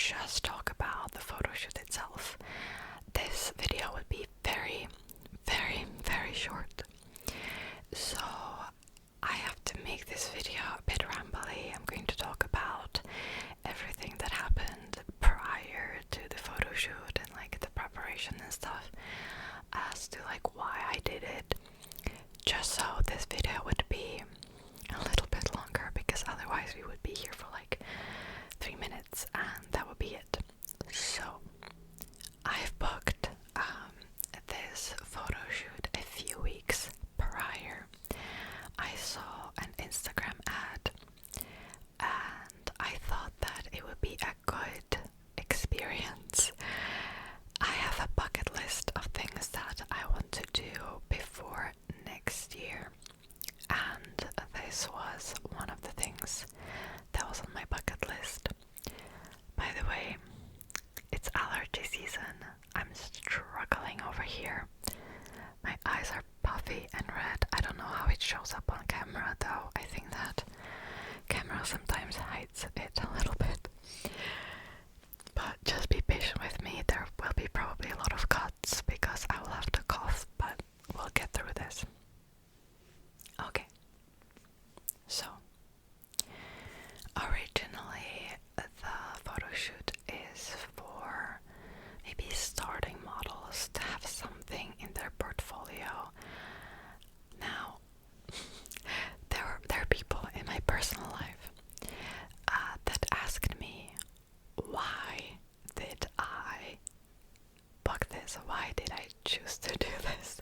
just talk about the photo shoot itself, this video would be very, very, very short. So I have to make this video a bit rambly. I'm going to talk about everything that happened prior to the photo shoot and like the preparation and stuff, as to like why I did it, just so this video would be a little bit longer, because otherwise we would be here for like 3 minutes and that would be it. So I've booked this photo shoot a few weeks prior. I saw an Instagram ad and I thought that it would be a good experience. I have a bucket list of things that I want to do before next year, and this was one of the things that was on my bucket list. By the way, it's allergy season. I'm struggling over here. My eyes are puffy and red. I don't know how it shows up on camera though. I think that camera sometimes hides it a little bit. But just be patient with me. There will be probably a lot of cuts because I will have to cough, but we'll get through this. Okay. So, originally the photo shoot is for maybe starting models to have something in their portfolio. Now, there are people in my personal life that asked me, why did I book this? Why did I choose to do this?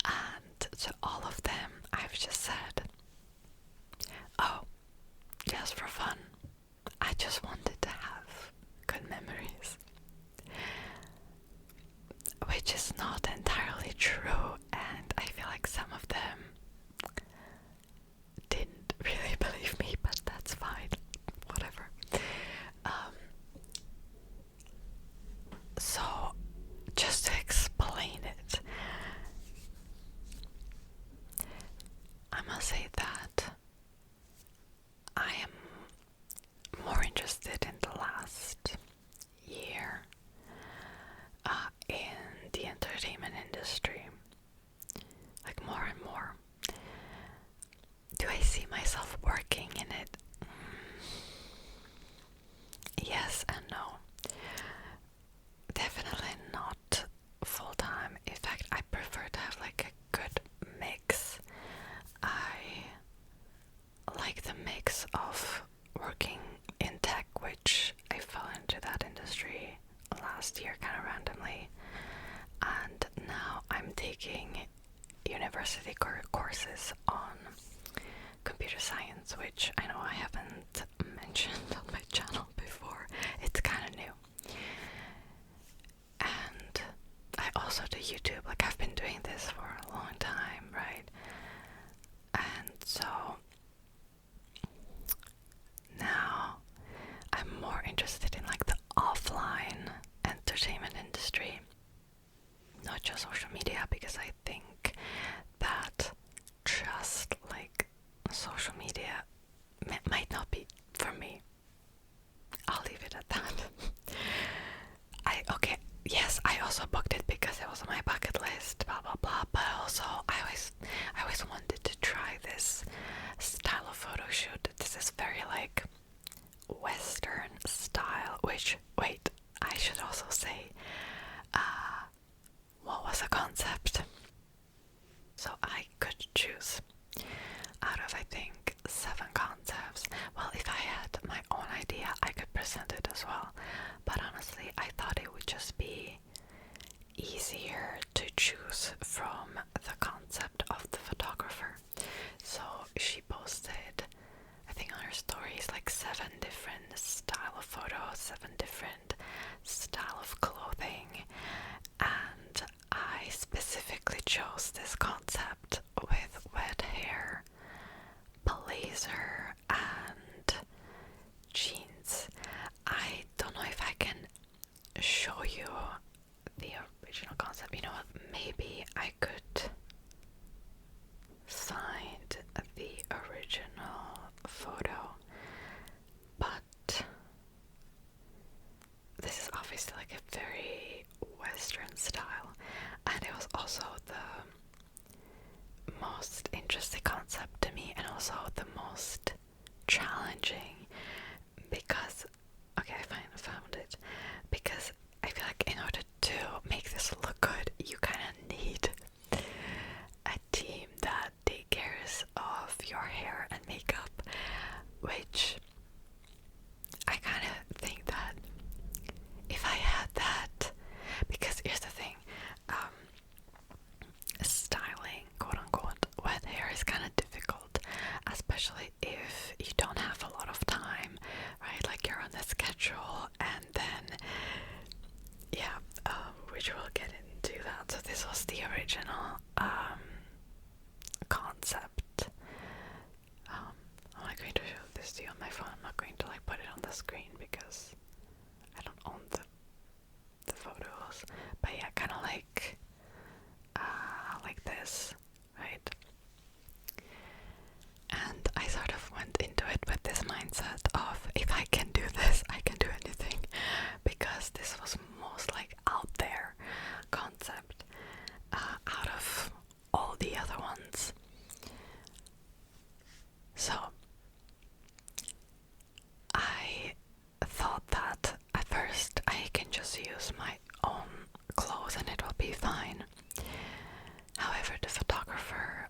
And to all of them, I've just said, oh, just for fun. I just wanted to have good memories. Which is not entirely true, and I feel like some of them didn't really believe me, but that's fine. Whatever. So, just to explain it, I must say that I am more interested in the last year in the entertainment industry, like more and more. Do I see myself working in it? Yes and no. Definitely not full time. In fact, I prefer to have like a good mix. I like the mix of working in tech, which I fell into that industry last year kind of randomly, and now I'm taking university courses on computer science, which I know I haven't mentioned on my channel before. It's kind of new. And I also do YouTube. Like, I've been doing this for a long time, right? And so now I'm more interested in like the offline entertainment industry, not just social media, because I think that just like social media might not be for me. I'll leave it at that. Yes, I also booked it because it was on my bucket list, blah blah blah, but also I always wanted to try this style of photo shoot. This is very like Western style, which, wait, I should also say, what was the concept? So I could choose out of, I think, 7 concepts. Well, if I had my own idea, I could present it as well. But honestly, I thought it would just be easier to choose from the concept of the photographer. So she posted, I think on her stories, like 7 different style of photos, 7 different style of clothing, and I specifically chose this concept with wet hair, blazer, and jeans. I don't know if I can show you the original concept. You know what? Maybe I could find the original photo, but on the screen because I don't own the photos. But yeah, kind of like this, right? And I sort of went into it with this mindset of, if I can do this, I can do anything, because this was most like out there concept out of all the other ones. So I thought that at first I can just use my own clothes and it will be fine. However, the photographer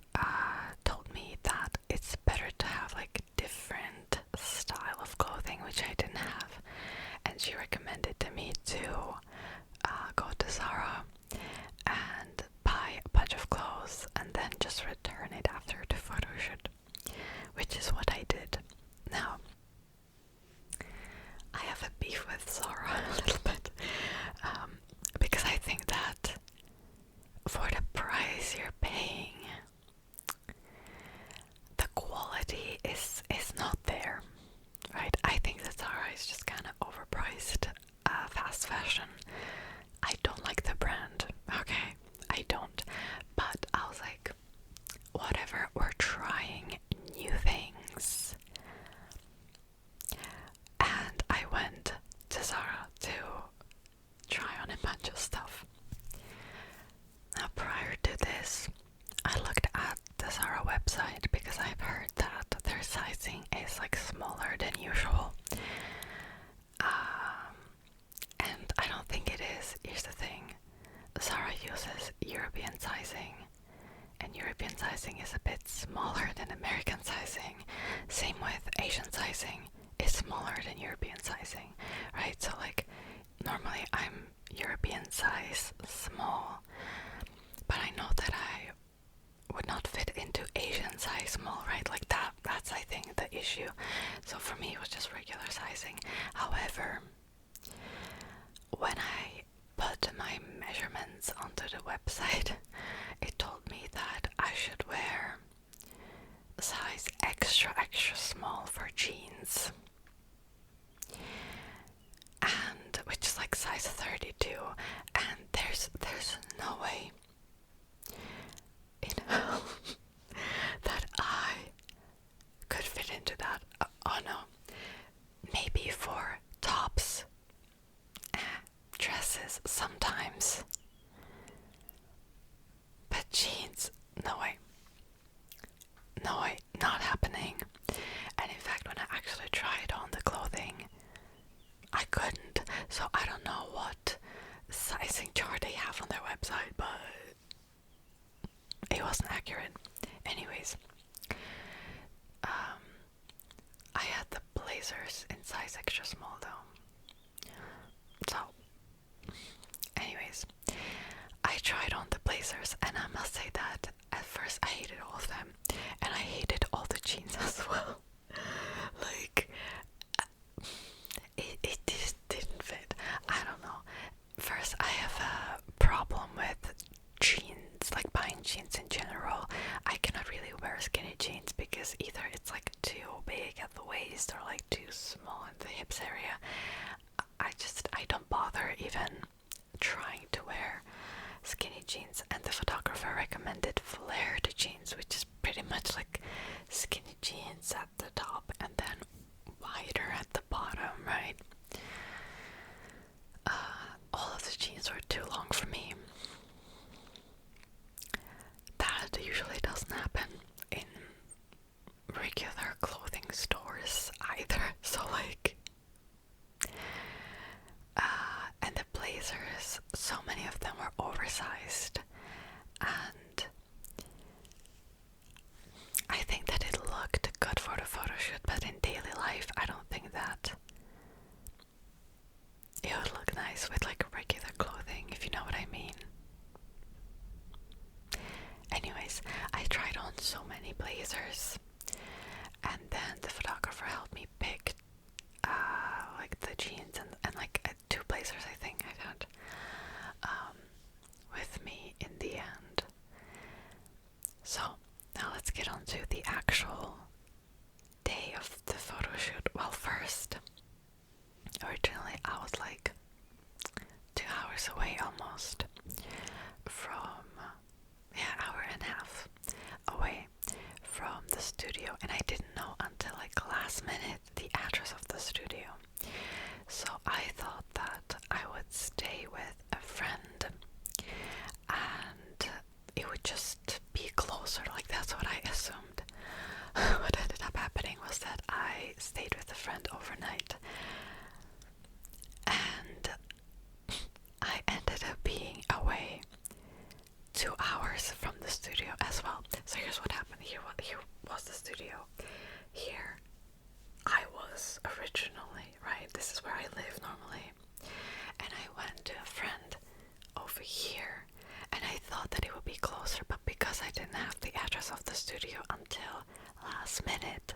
told me that it's better to have like different style of clothing, which I didn't have, and she recommended to me to go to Zara and buy a bunch of clothes and then just return it after the photo shoot, which is what I did. Now, I have a beef with Zara a little bit, because I think that for the price you're paying, the quality is not there, right? I think that Zara is just kind of overpriced fast fashion. I don't like the brand, okay? I don't. But I was like, whatever, we're trying new things. And I went to Zara to try on a bunch of stuff. Now, prior to this, I looked at the Zara website because I've heard that their sizing is like smaller than usual. And I don't think it is. Here's the thing. Zara uses European sizing, and European sizing is a bit smaller than American sizing. Same with Asian sizing is smaller than European sizing, right? So like, normally I'm European size small, but I know that I would not fit into Asian size small, right? Like that's I think the issue. So for me it was just regular sizing. However, when I put my measurements onto the website, it told me that I should wear size extra small for jeans, and which is like size 32, and there's no way in hell that I could fit into that. Oh no, maybe for tops, dresses sometimes, but jeans, no way, not happening. And in fact, when I actually tried on the clothing, I couldn't. So I don't know what sizing chart they have on their website, but it wasn't accurate. Anyways, I had the blazers in size extra small though. So, anyways, I tried on the blazers, and I must say that at first I hated all of them, and I hated all the jeans as well. Like, it just didn't fit. I don't know. First, I have a problem with jeans, like buying jeans in general. I cannot really wear skinny jeans because either it's like too big at the waist or like too small in the hips area. I don't bother even trying to wear skinny jeans, and the photographer recommended flared jeans, which is pretty much like skinny jeans at the top and then wider at the bottom, right? All of the jeans were too long for me. That usually doesn't happen in regular clothing stores either, so like, and the blazers, so many of them were oversized, and I think that it looked good for the photo shoot, but in daily life I don't think that it would look nice with like regular clothing, if you know what I mean. Anyways, I tried on so many blazers, and then the photographer helped me pick like the jeans and like 2 blazers I think I found with me in the end. So now let's get on to the actual day of the photo shoot. Well, midnight. And I ended up being away 2 hours from the studio as well. So here's what happened. Here was the studio. Here I was originally, right? This is where I live normally. And I went to a friend over here, and I thought that it would be closer, but because I didn't have the address of the studio until last minute,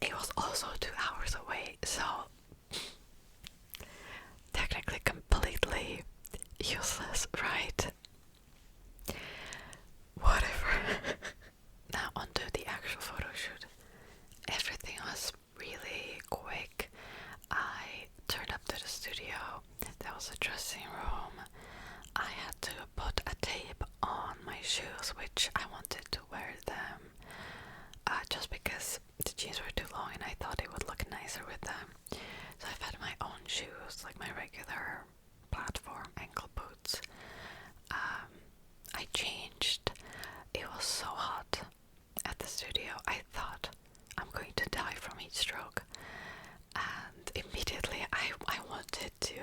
it was also 2 hours away. So technically completely useless, right? Whatever. Now onto the actual photo shoot. Everything was really quick. I turned up to the studio. There was a dressing room. I had to put a tape on my shoes, which I wanted to wear them just because the jeans were too long and I thought it would look nicer with them. So I've had my own shoes, like my regular platform ankle boots. I changed. It was so hot at the studio. I thought I'm going to die from heat stroke. And immediately I wanted to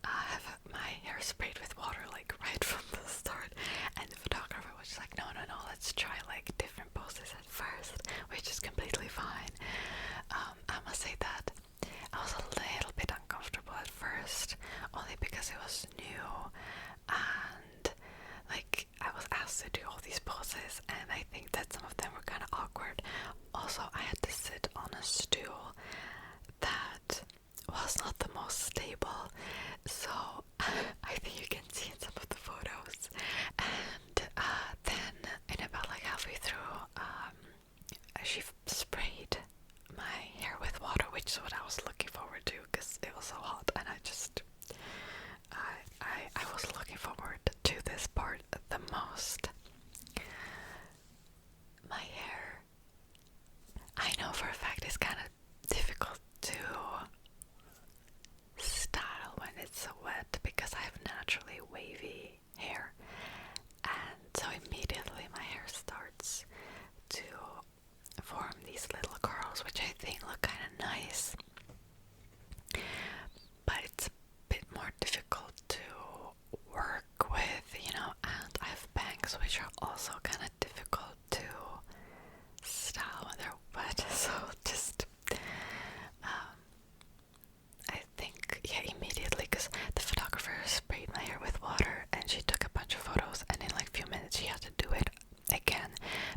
have my hair sprayed with water, like right from the start. And the photographer was just like, no, let's try like different poses at first, which is completely fine. I must say that I was a little bit uncomfortable at first, only because it was new, and like I was asked to do all these poses, and I think that some of them were kind of awkward. Also, I had to sit on a stool that was not the most stable, so I think you can see in some of the photos. And then in about like halfway through, she sprayed my hair with water, which is what I was looking forward to because it was so hot, and I was looking forward to this part the most. My hair, I know for a fact, is kind of difficult to style when it's so wet because I have naturally wavy hair, and so immediately my hair starts to form these little curls, which I think look kind of nice, but it's a bit more difficult to work with, you know, and I have bangs which are also kind of difficult to style when they're wet, so just I think, yeah, immediately, because the photographer sprayed my hair with water and she took a bunch of photos, and in like a few minutes she had to do it again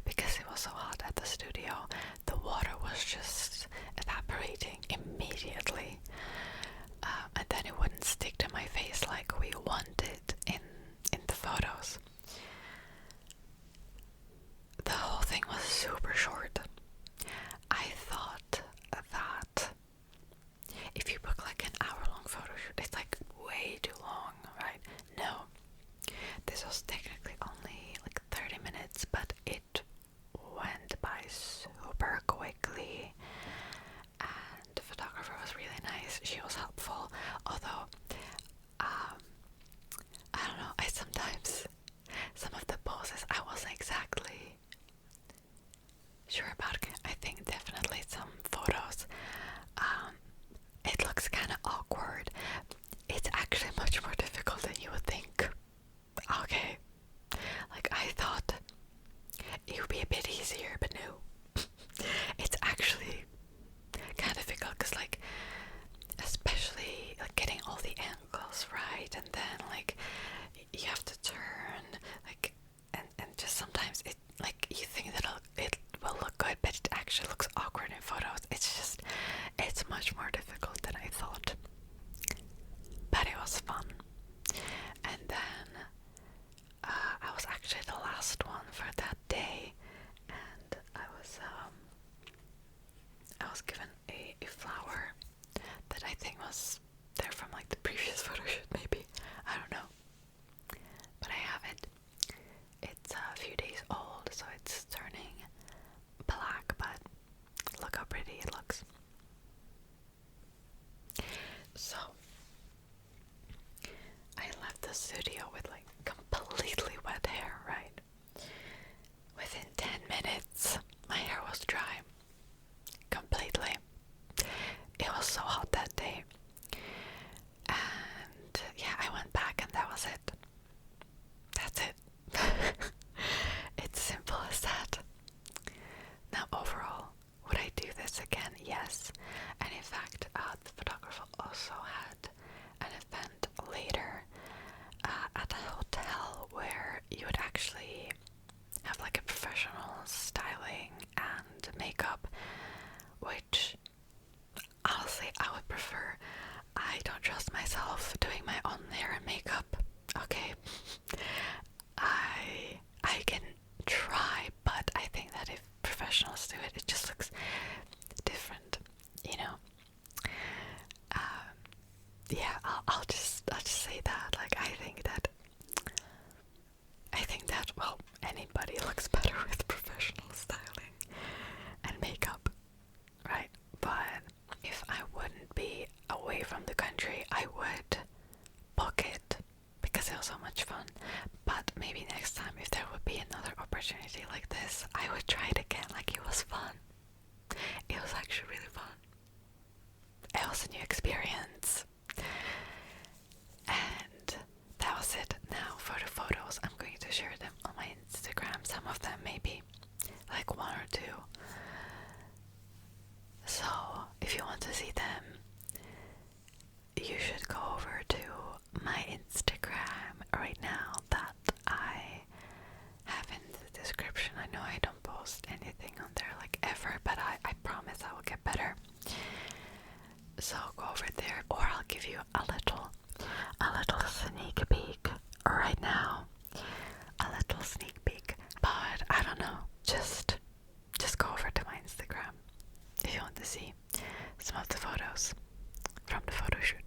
because it was so hot at the studio. The water was just evaporating immediately, and then it wouldn't stick to my face like we wanted in the photos. The whole thing was super short. I thought that if you book like an hour-long photo shoot, it's like way too long, right? No. This was technically only like 30 minutes, but it went by super quickly, and the photographer was really nice. She was helpful, although I don't know, I sometimes, some of the poses I wasn't exactly sure about. I think definitely some photos it looks kind of awkward. It's actually much more difficult than you would think. Okay, like I thought it would be a bit easier, but no. It's actually kind of difficult because, like, especially like getting all the angles right, and then like you have to turn, like, and just sometimes it, like, you think that it will look good, but it actually looks awkward in photos. It's much more difficult than I thought, but it was fun. And then I was actually the last one for that day, and I was given a flower that I think was there from like the previous photo shoot, maybe, I don't know, but I have it. It's a few days old, so it's turning black, but look how pretty it looks. yes. And in fact, the photographer also had an event later at a hotel where you would actually have like a professional styling and makeup, which honestly I would prefer. I don't trust myself doing my own hair and makeup. Okay, I can try, but I think that if professionals do it, it just looks different, you know. Yeah, I'll just say that. Like, I think that well, anybody looks better with professional styling and makeup, right? But if I wouldn't be away from the country, I would book it because it was so much fun. But maybe next time, if there would be another opportunity like this, I would try it again. Like, it was fun. It was actually really fun. It was a new experience. And that was it. Now for the photos, I'm going to share them on my Instagram. Some of them maybe, like one or two. So if you want to see them, you should go over to my Instagram right now that I have in the description. I know I don't post anything on there like ever, but I promise I will get better. So go over there, or I'll give you a little sneak peek right now. A little sneak peek. But I don't know. Just go over to my Instagram if you want to see some of the photos from the photo shoot.